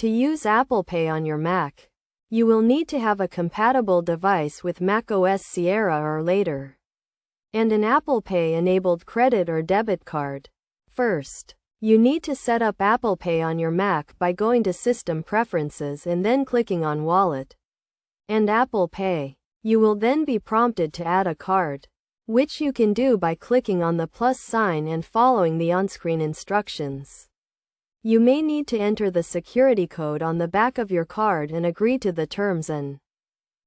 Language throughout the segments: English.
To use Apple Pay on your Mac, you will need to have a compatible device with macOS Sierra or later, and an Apple Pay-enabled credit or debit card. First, you need to set up Apple Pay on your Mac by going to System Preferences and then clicking on Wallet and Apple Pay. You will then be prompted to add a card, which you can do by clicking on the plus sign and following the on-screen instructions. You may need to enter the security code on the back of your card and agree to the terms and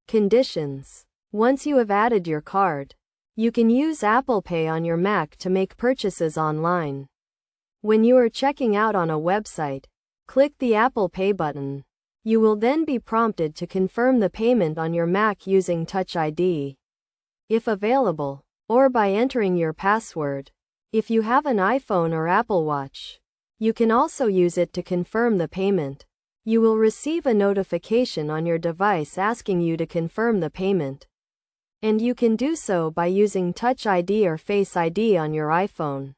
conditions. Once you have added your card, you can use Apple Pay on your Mac to make purchases online. When you are checking out on a website, click the Apple Pay button. You will then be prompted to confirm the payment on your Mac using Touch ID, if available, or by entering your password. If you have an iPhone or Apple Watch, you can also use it to confirm the payment. You will receive a notification on your device asking you to confirm the payment, and you can do so by using Touch ID or Face ID on your iPhone,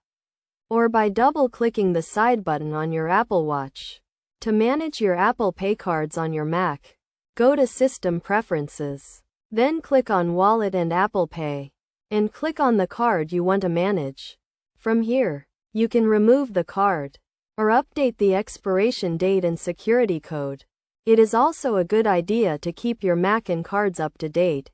or by double-clicking the side button on your Apple Watch. To manage your Apple Pay cards on your Mac, go to System Preferences, then click on Wallet and Apple Pay, and click on the card you want to manage. From here, you can remove the card or update the expiration date and security code. It is also a good idea to keep your Mac and cards up to date,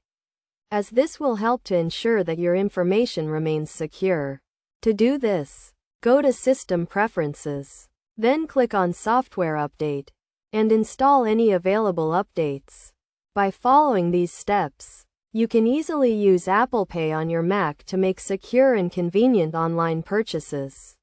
as this will help to ensure that your information remains secure. To do this, go to System Preferences, then click on Software Update, and install any available updates. By following these steps, you can easily use Apple Pay on your Mac to make secure and convenient online purchases.